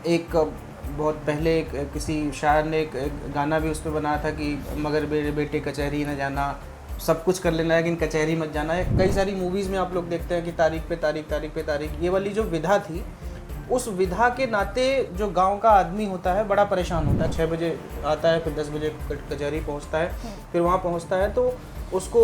एक बहुत पहले एक किसी शायर ने एक गाना भी उस पे बनाया था कि मगर मेरे बेटे कचहरी न जाना, सब कुछ कर लेना लेकिन कचहरी मत जाना है। कई सारी मूवीज़ में आप लोग देखते हैं कि तारीख पे तारीख, तारीख पे तारीख, ये वाली जो विधा थी, उस विधा के नाते जो गांव का आदमी होता है बड़ा परेशान होता है। 6 बजे आता है, फिर 10 बजे कचहरी पहुंचता है, फिर वहाँ पहुंचता है तो उसको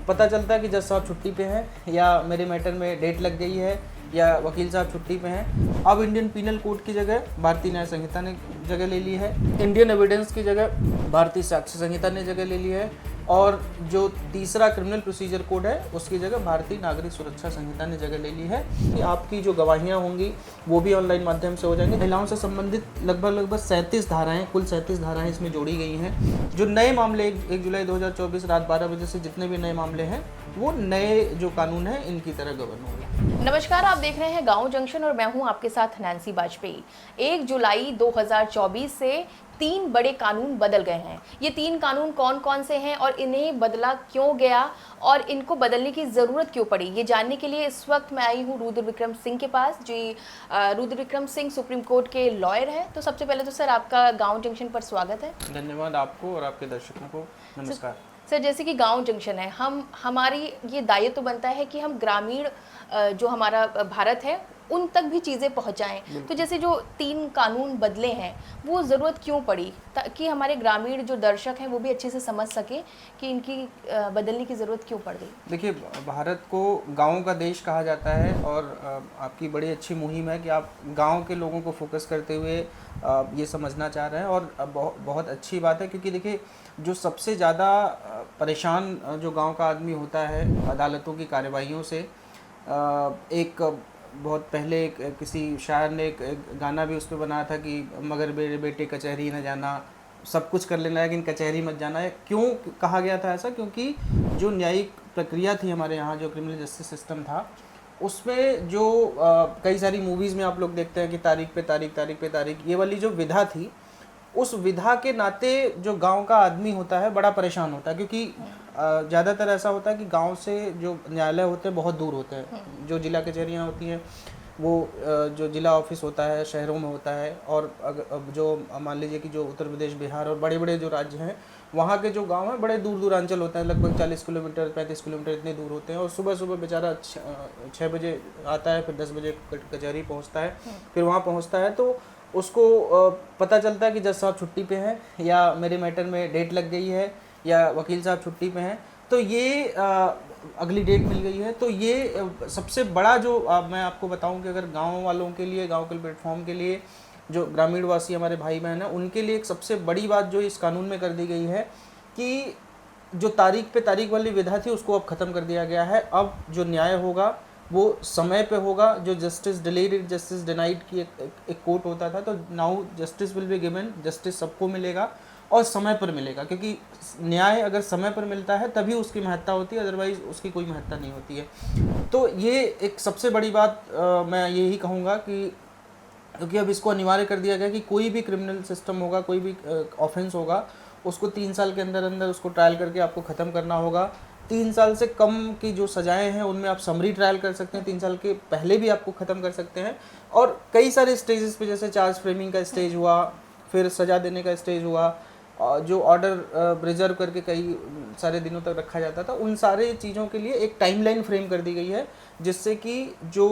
पता चलता है कि जज साहब छुट्टी पे हैं, या मेरे मैटर में डेट लग गई है, या वकील साहब छुट्टी पे हैं। अब इंडियन पीनल कोड की जगह भारतीय न्याय संहिता ने जगह ले ली है, इंडियन एविडेंस की जगह भारतीय साक्ष्य संहिता ने जगह ले ली है, और जो तीसरा क्रिमिनल प्रोसीजर कोड है उसकी जगह भारतीय नागरिक सुरक्षा संहिता ने जगह ले ली है कि आपकी जो गवाहियाँ होंगी वो भी ऑनलाइन माध्यम से हो जाएंगी। महिलाओं से संबंधित लगभग 37 धाराएं, कुल 37 धाराएं इसमें जोड़ी गई हैं। जो नए मामले 1 जुलाई 2024 रात 12 बजे से जितने भी नए मामले हैं वो नए जो कानून है इनकी तरह गवर्न होगा। नमस्कार, आप देख रहे हैं गांव जंक्शन और मैं हूं आपके साथ नैन्सी बाजपेयी। 1 जुलाई 2024 से 3 बड़े कानून बदल गए हैं। ये 3 कानून कौन कौन से हैं और इन्हें बदला क्यों गया और इनको बदलने की ज़रूरत क्यों पड़ी, ये जानने के लिए इस वक्त मैं आई हूँ रुद्र विक्रम सिंह के पास। जी, रुद्र विक्रम सिंह सुप्रीम कोर्ट के लॉयर हैं। तो सबसे पहले तो सर आपका गाँव जंक्शन पर स्वागत है। धन्यवाद आपको और आपके दर्शकों को नमस्कार। सर, जैसे कि गांव जंक्शन है, हमारी ये दायित्व तो बनता है कि हम ग्रामीण जो हमारा भारत है उन तक भी चीज़ें पहुंचाएं। तो जैसे जो 3 कानून बदले हैं वो ज़रूरत क्यों पड़ी, ताकि हमारे ग्रामीण जो दर्शक हैं वो भी अच्छे से समझ सकें कि इनकी बदलने की ज़रूरत क्यों पड़ गई। देखिए, भारत को गाँव का देश कहा जाता है और आपकी बड़ी अच्छी मुहिम है कि आप गाँव के लोगों को फोकस करते हुए ये समझना चाह रहे हैं, और बहुत अच्छी बात है क्योंकि देखिए जो सबसे ज़्यादा परेशान जो गांव का आदमी होता है अदालतों की कार्यवाहियों से, एक बहुत पहले एक किसी शायर ने एक गाना भी उस पर बनाया था कि मगर मेरे बेटे कचहरी न जाना, सब कुछ कर लेना लेकिन कचहरी मत जाना है। क्यों कहा गया था ऐसा? क्योंकि जो न्यायिक प्रक्रिया थी हमारे यहाँ, जो क्रिमिनल जस्टिस सिस्टम था, उसमें जो कई सारी मूवीज़ में आप लोग देखते हैं कि तारीख पे तारीख, तारीख पे तारीख, ये वाली जो विधा थी, उस विधा के नाते जो गांव का आदमी होता है बड़ा परेशान होता है। क्योंकि ज़्यादातर ऐसा होता है कि गांव से जो न्यायालय होते हैं बहुत दूर होते हैं। जो जिला कचहरियाँ होती हैं वो जो जिला ऑफिस होता है शहरों में होता है, और अब जो मान लीजिए कि जो उत्तर प्रदेश, बिहार और बड़े बड़े जो राज्य हैं वहाँ के जो गांव हैं बड़े दूर दूरांचल होते हैं, लगभग 40 किलोमीटर 35 किलोमीटर इतने दूर होते हैं। और सुबह सुबह बेचारा 6 बजे आता है, फिर 10 बजे कचहरी पहुँचता है, फिर वहाँ पहुँचता है तो उसको पता चलता है कि जज साहब छुट्टी पे हैं, या मेरे मैटर में डेट लग गई है, या वकील साहब छुट्टी पे हैं, तो ये अगली डेट मिल गई है। तो ये सबसे बड़ा जो मैं आपको बताऊं कि अगर गांव वालों के लिए, गांव के प्लेटफॉर्म के लिए, जो ग्रामीण वासी हमारे भाई बहन हैं उनके लिए एक सबसे बड़ी बात जो इस कानून में कर दी गई है कि जो तारीख पे तारीख वाली विधा थी उसको अब ख़त्म कर दिया गया है। अब जो न्याय होगा वो समय पे होगा। जो जस्टिस डिलेड, जस्टिस डिनाइड की एक कोर्ट होता था, तो now justice will be given, justice सबको मिलेगा और समय पर मिलेगा। क्योंकि न्याय अगर समय पर मिलता है तभी उसकी महत्ता होती है, अदरवाइज उसकी कोई महत्ता नहीं होती है। तो ये एक सबसे बड़ी बात मैं यही कहूँगा कि क्योंकि अब इसको अनिवार्य कर दिया गया कि कोई भी क्रिमिनल सिस्टम होगा, कोई भी ऑफेंस होगा, उसको 3 साल के अंदर अंदर उसको ट्रायल करके आपको ख़त्म करना होगा। 3 साल से कम की जो सजाएं हैं उनमें आप समरी ट्रायल कर सकते हैं, 3 साल के पहले भी आपको ख़त्म कर सकते हैं। और कई सारे स्टेजेस पे, जैसे चार्ज फ्रेमिंग का स्टेज हुआ, फिर सज़ा देने का स्टेज हुआ, जो ऑर्डर रिजर्व करके कई सारे दिनों तक रखा जाता था, उन सारे चीज़ों के लिए एक टाइमलाइन फ्रेम कर दी गई है, जिससे कि जो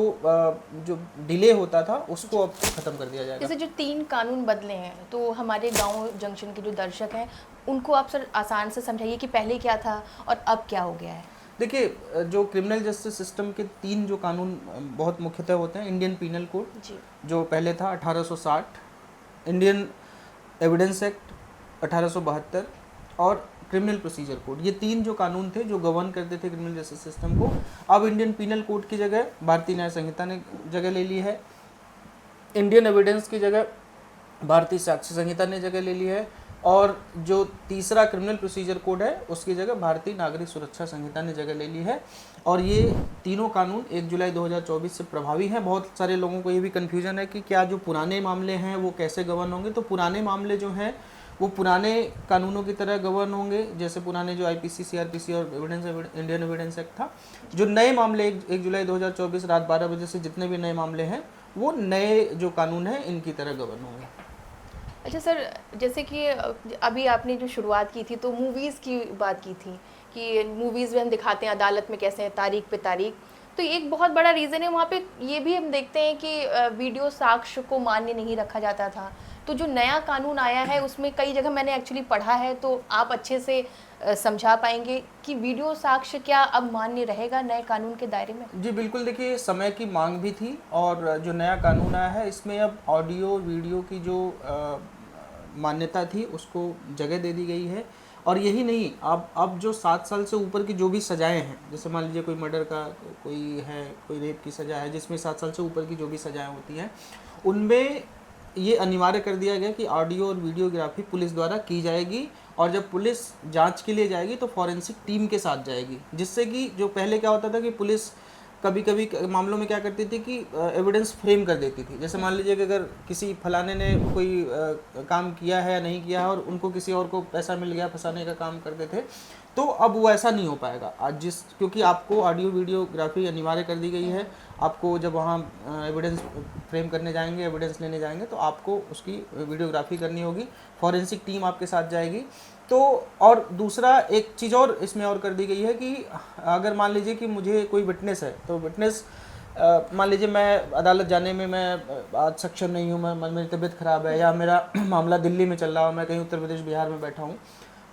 डिले होता था उसको अब ख़त्म कर दिया जाएगा। जैसे जो 3 कानून बदले हैं, तो हमारे गांव जंक्शन के जो दर्शक हैं उनको आप सर आसान से समझाइए कि पहले क्या था और अब क्या हो गया है। देखिए, जो क्रिमिनल जस्टिस सिस्टम के 3 जो कानून बहुत मुख्यतः होते हैं, इंडियन पीनल कोड जो पहले था 1860, इंडियन एविडेंस एक्ट 1872 और क्रिमिनल प्रोसीजर कोड, ये 3 जो कानून थे जो गवर्न करते थे क्रिमिनल जस्टिस सिस्टम को। अब इंडियन पीनल कोड की जगह भारतीय न्याय संहिता ने जगह ले ली है, इंडियन एविडेंस की जगह भारतीय साक्ष्य संहिता ने जगह ले ली है, और जो तीसरा क्रिमिनल प्रोसीजर कोड है उसकी जगह भारतीय नागरिक सुरक्षा संहिता ने जगह ले ली है। और ये तीनों कानून 1 जुलाई 2024 से प्रभावी हैं। बहुत सारे लोगों को ये भी कन्फ्यूजन है कि क्या जो पुराने मामले हैं वो कैसे गवर्न होंगे। तो पुराने मामले जो हैं वो पुराने कानूनों की तरह गवर्न होंगे, जैसे पुराने जो आईपीसी, सीआरपीसी और इंडियन एविडेंस एक्ट था। जो नए मामले 1 जुलाई 2024 रात 12 बजे से जितने भी नए मामले हैं वो नए जो कानून हैं इनकी तरह गवर्न होंगे। अच्छा सर, जैसे कि अभी आपने जो शुरुआत की थी तो मूवीज़ की बात की थी कि मूवीज़ में हम दिखाते हैं अदालत में कैसे हैं तारीख पे तारीख, तो एक बहुत बड़ा रीज़न है वहाँ पे ये भी हम देखते हैं कि वीडियो साक्ष्य को मान्य नहीं रखा जाता था। तो जो नया कानून आया है उसमें कई जगह मैंने एक्चुअली पढ़ा है, तो आप अच्छे से समझा पाएंगे कि वीडियो साक्ष्य क्या अब मान्य रहेगा नए कानून के दायरे में? जी बिल्कुल, देखिए समय की मांग भी थी और जो नया कानून आया है इसमें अब ऑडियो वीडियो की जो मान्यता थी उसको जगह दे दी गई है। और यही नहीं, अब जो 7 साल से ऊपर की जो भी सज़ाएं हैं, जैसे मान लीजिए कोई मर्डर का कोई है, कोई रेप की सज़ा है जिसमें 7 साल से ऊपर की जो भी सज़ाएं होती हैं उनमें ये अनिवार्य कर दिया गया कि ऑडियो और वीडियोग्राफी पुलिस द्वारा की जाएगी। और जब पुलिस जांच के लिए जाएगी तो फॉरेंसिक टीम के साथ जाएगी, जिससे कि जो पहले क्या होता था कि पुलिस कभी कभी मामलों में क्या करती थी कि एविडेंस फ्रेम कर देती थी। जैसे मान लीजिए कि अगर किसी फलाने ने कोई काम किया है या नहीं किया है और उनको किसी और को पैसा मिल गया फंसाने का काम करते थे, तो अब वो ऐसा नहीं हो पाएगा आज, क्योंकि आपको ऑडियो वीडियोग्राफी अनिवार्य कर दी गई है। आपको जब वहाँ एविडेंस फ्रेम करने जाएंगे, एविडेंस लेने जाएंगे, तो आपको उसकी वीडियोग्राफी करनी होगी, फॉरेंसिक टीम आपके साथ जाएगी। तो और दूसरा एक चीज़ और इसमें और कर दी गई है कि अगर मान लीजिए कि मुझे कोई विटनेस है, तो विटनेस मान लीजिए मैं अदालत जाने में मैं आज सक्षम नहीं हूँ, मैं मेरी तबीयत ख़राब है या मेरा मामला दिल्ली में चल रहा हो, मैं कहीं उत्तर प्रदेश बिहार में बैठा हूँ,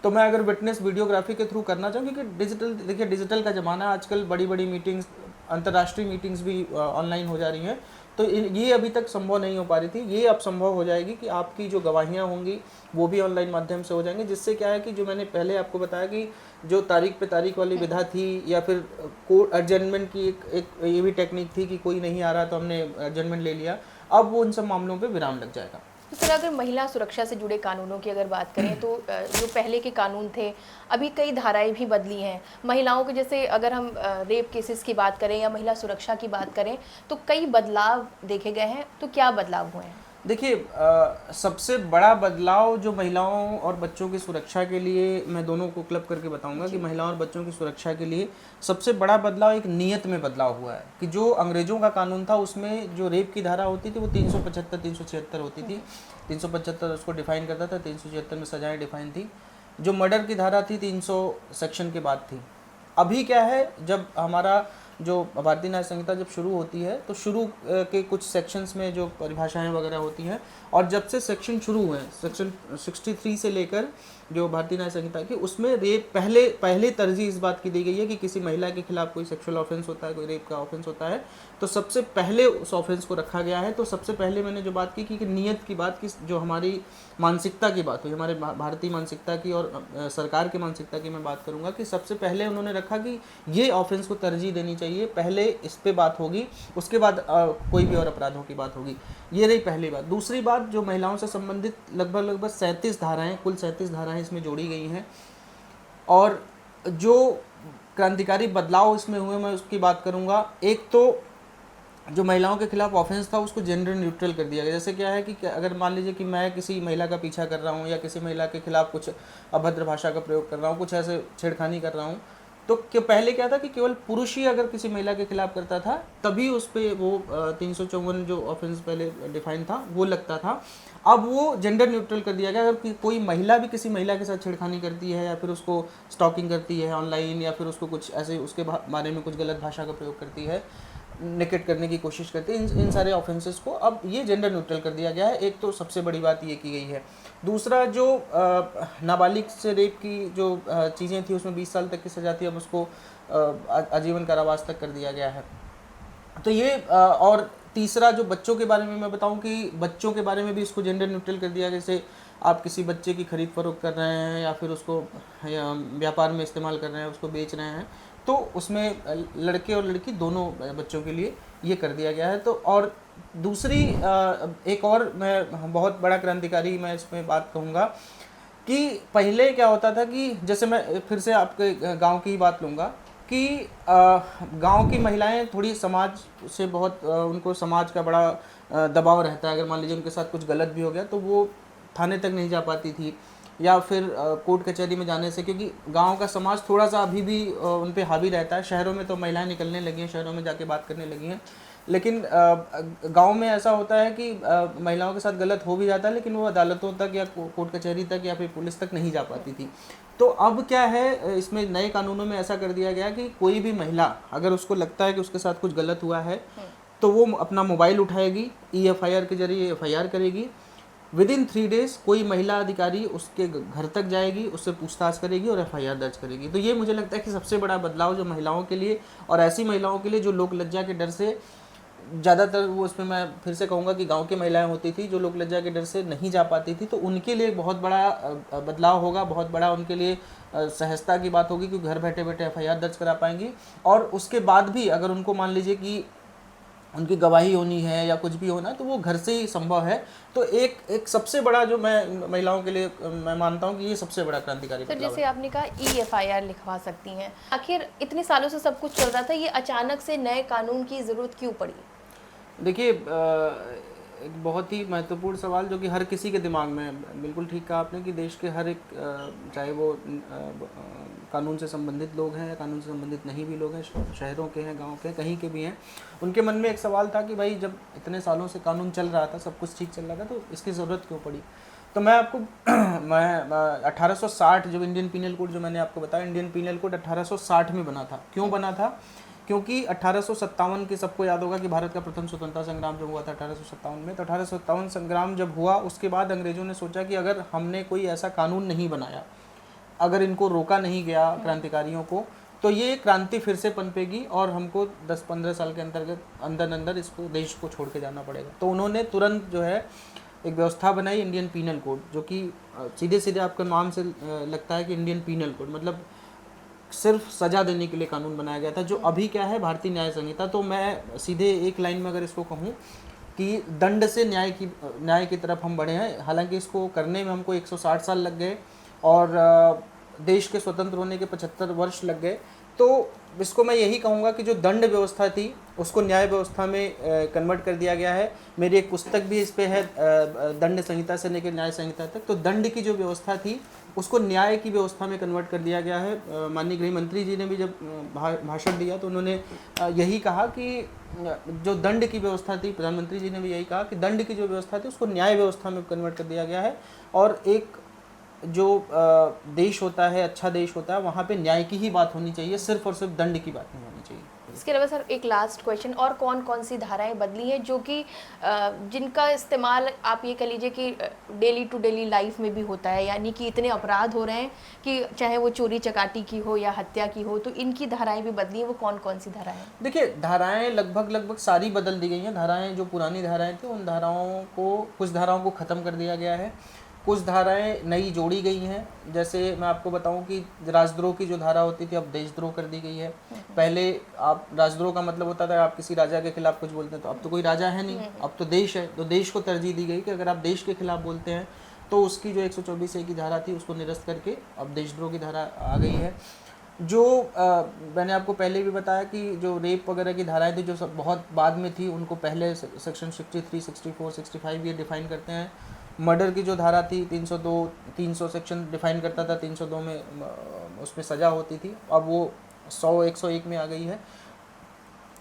तो मैं अगर विटनेस वीडियोग्राफी के थ्रू करना चाहूँ, क्योंकि डिजिटल, देखिए डिजिटल का ज़माना है आजकल, बड़ी बड़ी मीटिंग्स, अंतर्राष्ट्रीय मीटिंग्स भी ऑनलाइन हो जा रही हैं, तो ये अभी तक संभव नहीं हो पा रही थी, ये अब संभव हो जाएगी कि आपकी जो गवाहियाँ होंगी वो भी ऑनलाइन माध्यम से हो जाएंगे। जिससे क्या है कि जो मैंने पहले आपको बताया कि जो तारीख पे तारीख वाली विधा थी या फिर कोर्ट एडजर्नमेंट की एक ये भी टेक्निक थी कि कोई नहीं आ रहा तो हमने एडजर्नमेंट ले लिया, अब वो उन सब मामलों पे विराम लग जाएगा। तो सर अगर महिला सुरक्षा से जुड़े कानूनों की अगर बात करें तो जो पहले के कानून थे अभी कई धाराएं भी बदली हैं महिलाओं के, जैसे अगर हम रेप केसेस की बात करें या महिला सुरक्षा की बात करें तो कई बदलाव देखे गए हैं, तो क्या बदलाव हुए हैं? देखिए सबसे बड़ा बदलाव जो महिलाओं और बच्चों की सुरक्षा के लिए, मैं दोनों को क्लब करके बताऊंगा कि महिलाओं और बच्चों की सुरक्षा के लिए सबसे बड़ा बदलाव एक नियत में बदलाव हुआ है कि जो अंग्रेज़ों का कानून था उसमें जो रेप की धारा होती थी वो 375 376 होती थी। 375 उसको डिफाइन करता था, 376 में सजाएं डिफाइन थी। जो मर्डर की धारा थी 300 सेक्शन के बाद थी। अभी क्या है, जब हमारा जो भारतीय न्याय संहिता जब शुरू होती है तो शुरू के कुछ सेक्शंस में जो परिभाषाएं वगैरह होती हैं, और जब से सेक्शन शुरू हुए हैं, सेक्शन 63 से लेकर जो भारतीय न्याय संहिता की, उसमें रेप पहले तरजीह इस बात की दी गई है कि किसी महिला के खिलाफ कोई सेक्सुअल ऑफेंस होता है, कोई रेप का ऑफेंस होता है, तो सबसे पहले उस ऑफेंस को रखा गया है। तो सबसे पहले मैंने जो बात की कि नियत की बात की, जो हमारी मानसिकता की बात हुई, हमारे भारतीय मानसिकता की और सरकार की मानसिकता की मैं बात करूँगा, कि सबसे पहले उन्होंने रखा कि ये ऑफेंस को तरजीह देनी चाहिए, पहले इस पे बात होगी, उसके बाद कोई भी और अपराधों की बात होगी। ये रही पहली बात। दूसरी बात, जो महिलाओं से संबंधित लगभग 37 धाराएं, कुल 37 धाराएं इसमें जोड़ी गई हैं, और जो क्रांतिकारी बदलाव इसमें हुए मैं उसकी बात करूँगा। एक तो जो महिलाओं के खिलाफ ऑफेंस था उसको जेंडर न्यूट्रल कर दिया गया। जैसे क्या है कि अगर मान लीजिए कि मैं किसी महिला का पीछा कर रहा हूँ या किसी महिला के खिलाफ कुछ अभद्र भाषा का प्रयोग कर रहा हूँ, कुछ ऐसे छेड़खानी कर रहा हूँ, तो पहले क्या था कि केवल पुरुष ही अगर किसी महिला के खिलाफ करता था तभी उस पर वो 354 जो ऑफेंस पहले डिफाइन था वो लगता था। अब वो जेंडर न्यूट्रल कर दिया गया। अगर कोई महिला भी किसी महिला के साथ छेड़खानी करती है या फिर उसको स्टॉकिंग करती है ऑनलाइन, या फिर उसको कुछ ऐसे उसके बारे में कुछ गलत भाषा का प्रयोग करती है, नेकेट करने की कोशिश करते हैं, इन सारे ऑफेंसेस को अब ये जेंडर न्यूट्रल कर दिया गया है। एक तो सबसे बड़ी बात ये की गई है। दूसरा, जो नाबालिग से रेप की जो चीज़ें थी उसमें 20 साल तक की सज़ा थी, अब उसको आजीवन कारावास तक कर दिया गया है। तो ये और तीसरा, जो बच्चों के बारे में मैं बताऊं कि बच्चों के बारे में भी इसको जेंडर न्यूट्रल कर दिया गया। जैसे आप किसी बच्चे की खरीद फरोख्त कर रहे हैं या फिर उसको व्यापार में इस्तेमाल कर रहे हैं, उसको बेच रहे हैं, तो उसमें लड़के और लड़की दोनों बच्चों के लिए ये कर दिया गया है। तो और दूसरी एक और मैं बहुत बड़ा क्रांतिकारी मैं इसमें बात कहूँगा कि पहले क्या होता था कि जैसे मैं फिर से आपके गांव की ही बात लूँगा कि गांव की महिलाएं थोड़ी समाज से बहुत उनको समाज का बड़ा दबाव रहता है। अगर मान लीजिए उनके साथ कुछ गलत भी हो गया तो वो थाने तक नहीं जा पाती थी, या फिर कोर्ट कचहरी में जाने से, क्योंकि गांव का समाज थोड़ा सा अभी भी उन पे हावी रहता है। शहरों में तो महिलाएं निकलने लगी हैं, शहरों में जाके बात करने लगी हैं, लेकिन गांव में ऐसा होता है कि महिलाओं के साथ गलत हो भी जाता है, लेकिन वो अदालतों तक या कोर्ट कचहरी तक या फिर पुलिस तक नहीं जा पाती थी। तो अब क्या है, इसमें नए कानूनों में ऐसा कर दिया गया कि कोई भी महिला अगर उसको लगता है कि उसके साथ कुछ गलत हुआ है तो वो अपना मोबाइल उठाएगी, EFIR के जरिए FIR करेगी। विदिन 3 डेज कोई महिला अधिकारी उसके घर तक जाएगी, उससे पूछताछ करेगी और FIR दर्ज करेगी। तो ये मुझे लगता है कि सबसे बड़ा बदलाव जो महिलाओं के लिए, और ऐसी महिलाओं के लिए जो लोक लज्जा के डर से ज़्यादातर, वो उसमें मैं फिर से कहूँगा कि गांव की महिलाएं होती थी जो लोक लज्जा के डर से नहीं जा पाती थी, तो उनके लिए बहुत बड़ा बदलाव होगा, बहुत बड़ा उनके लिए सहजता की बात होगी कि घर बैठे बैठे FIR दर्ज करा पाएंगी। और उसके बाद भी अगर उनको मान लीजिए कि उनकी गवाही होनी है या कुछ भी होना, तो वो घर से ही संभव है। तो एक सबसे बड़ा जो मैं महिलाओं के लिए मैं मानता हूँ कि ये सबसे बड़ा क्रांतिकारी सर, बदलाव जैसे है। आपने कहा EFIR लिखवा सकती हैं, आखिर इतने सालों से सब कुछ चल रहा था, ये अचानक से नए कानून की ज़रूरत क्यों पड़ी? देखिए, एक बहुत ही महत्वपूर्ण सवाल जो कि हर किसी के दिमाग में, बिल्कुल ठीक कहा आपने कि देश के हर एक, चाहे वो कानून से संबंधित लोग हैं या कानून से संबंधित नहीं भी लोग हैं, शहरों के हैं, गांव के, कहीं के भी हैं, उनके मन में एक सवाल था कि भाई जब इतने सालों से कानून चल रहा था, सब कुछ ठीक चल रहा था, तो इसकी ज़रूरत क्यों पड़ी। तो मैं आपको मैं 1860 जब इंडियन पीनल कोड, जो मैंने आपको बताया, इंडियन पीनल कोड 1860 में बना था। क्यों बना था? क्योंकि 1857 की, सबको याद होगा कि भारत का प्रथम स्वतंत्रता संग्राम जो हुआ था 1857 में, तो 1857 संग्राम जब हुआ उसके बाद अंग्रेजों ने सोचा कि अगर हमने कोई ऐसा कानून नहीं बनाया, अगर इनको रोका नहीं गया क्रांतिकारियों को, तो ये क्रांति फिर से पनपेगी और हमको 10-15 साल के अंदर इसको, देश को छोड़ के जाना पड़ेगा। तो उन्होंने तुरंत जो है एक व्यवस्था बनाई, इंडियन पीनल कोड, जो कि सीधे सीधे आपके नाम से लगता है कि इंडियन पीनल कोड मतलब सिर्फ सजा देने के लिए कानून बनाया गया था, जो अभी क्या है, भारतीय न्याय संहिता। तो मैं सीधे एक लाइन में अगर इसको कहूँ कि दंड से न्याय की तरफ हम बढ़े हैं। हालांकि इसको करने में हमको 160 साल लग गए और देश के स्वतंत्र होने के 75 वर्ष लग गए। तो इसको मैं यही कहूँगा कि जो दंड व्यवस्था थी उसको न्याय व्यवस्था में कन्वर्ट कर दिया गया है। मेरी एक पुस्तक भी इस पे है, दंड संहिता से लेकर न्याय संहिता तक। तो दंड की जो व्यवस्था थी उसको न्याय की व्यवस्था में कन्वर्ट कर दिया गया है। माननीय गृह मंत्री जी ने भी जब भाषण दिया तो उन्होंने यही कहा कि जो दंड की व्यवस्था थी, प्रधानमंत्री जी ने भी यही कहा कि दंड की जो व्यवस्था थी उसको न्याय व्यवस्था में कन्वर्ट कर दिया गया है। और एक जो देश होता है, अच्छा देश होता है, वहाँ पे न्याय की ही बात होनी चाहिए, सिर्फ और सिर्फ दंड की बात नहीं होनी चाहिए। इसके अलावा सर एक लास्ट क्वेश्चन, और कौन कौन सी धाराएं बदली हैं जो कि जिनका इस्तेमाल आप ये कह लीजिए कि डेली टू डेली लाइफ में भी होता है, यानी कि इतने अपराध हो रहे हैं कि चाहे वो चोरी चकाटी की हो या हत्या की हो, तो इनकी धाराएं भी बदली हैं। वो कौन कौन सी धाराएं? देखिए, धाराएं लगभग सारी बदल दी गई हैं। धाराएं जो पुरानी धाराएं थी उन धाराओं को, कुछ धाराओं को ख़त्म कर दिया गया है, कुछ धाराएं नई जोड़ी गई हैं। जैसे मैं आपको बताऊं कि राजद्रोह की जो धारा होती थी अब देशद्रोह कर दी गई है। पहले आप, राजद्रोह का मतलब होता था आप किसी राजा के खिलाफ कुछ बोलते हैं, तो अब तो कोई राजा है नहीं, अब तो देश है। तो देश को तरजीह दी गई कि अगर आप देश के खिलाफ बोलते हैं तो उसकी जो 124A की धारा थी उसको निरस्त करके अब देशद्रोह की धारा आ गई है। जो मैंने आपको पहले भी बताया कि जो रेप वगैरह की धाराएं थी जो सब बहुत बाद में थी, उनको पहले सेक्शन 63, 64, 65 ये डिफाइन करते हैं। मर्डर की जो धारा थी 302, 300 सेक्शन डिफाइन करता था, 302 में उसमें सज़ा होती थी, अब वो 100, 101 में आ गई है।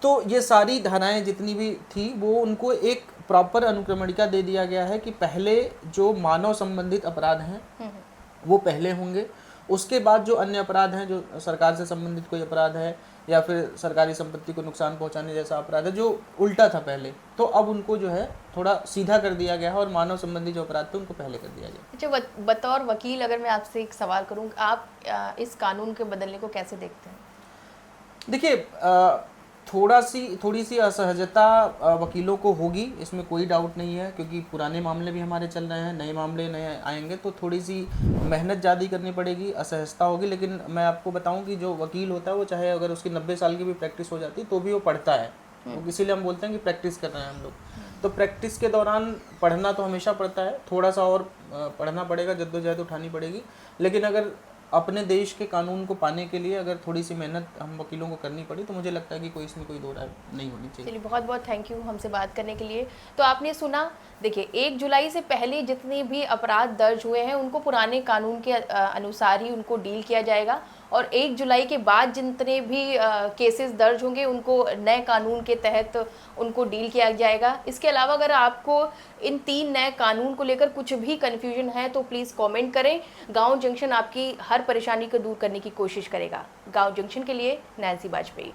तो ये सारी धाराएं जितनी भी थी वो उनको एक प्रॉपर अनुक्रमणिका दे दिया गया है कि पहले जो मानव संबंधित अपराध हैं वो पहले होंगे, उसके बाद जो अन्य अपराध हैं, जो सरकार से संबंधित कोई अपराध है या फिर सरकारी संपत्ति को नुकसान पहुंचाने जैसा अपराध है जो उल्टा था पहले, तो अब उनको जो है थोड़ा सीधा कर दिया गया है और मानव संबंधी जो अपराध थे उनको पहले कर दिया गया। अच्छा, बतौर वकील अगर मैं आपसे एक सवाल करूं, आप इस कानून के बदलने को कैसे देखते हैं? देखिए, थोड़ी सी असहजता वकीलों को होगी, इसमें कोई डाउट नहीं है, क्योंकि पुराने मामले भी हमारे चल रहे हैं, नए मामले नए आएंगे, तो थोड़ी सी मेहनत ज़्यादा करनी पड़ेगी, असहजता होगी। लेकिन मैं आपको बताऊं कि जो वकील होता है वो चाहे अगर उसकी 90 साल की भी प्रैक्टिस हो जाती तो भी वो पढ़ता है। तो इसीलिए हम बोलते हैं कि प्रैक्टिस कर रहे हैं हम लोग। तो प्रैक्टिस के दौरान पढ़ना तो हमेशा पड़ता है, थोड़ा सा और पढ़ना पड़ेगा, जद्दोजहद उठानी पड़ेगी। लेकिन अगर अपने देश के कानून को पाने के लिए अगर थोड़ी सी मेहनत हम वकीलों को करनी पड़ी तो मुझे लगता है कि इसमें कोई दो राय नहीं होनी चाहिए। चलिए, बहुत बहुत थैंक यू हमसे बात करने के लिए। तो आपने सुना, देखिए 1 जुलाई से पहले जितने भी अपराध दर्ज हुए हैं उनको पुराने कानून के अनुसार ही उनको डील किया जाएगा और 1 जुलाई के बाद जितने भी केसेस दर्ज होंगे उनको नए कानून के तहत उनको डील किया जाएगा। इसके अलावा अगर आपको इन 3 नए कानून को लेकर कुछ भी कन्फ्यूजन है तो प्लीज़ कमेंट करें। गांव जंक्शन आपकी हर परेशानी को दूर करने की कोशिश करेगा। गांव जंक्शन के लिए नैन्सी बाजपेयी।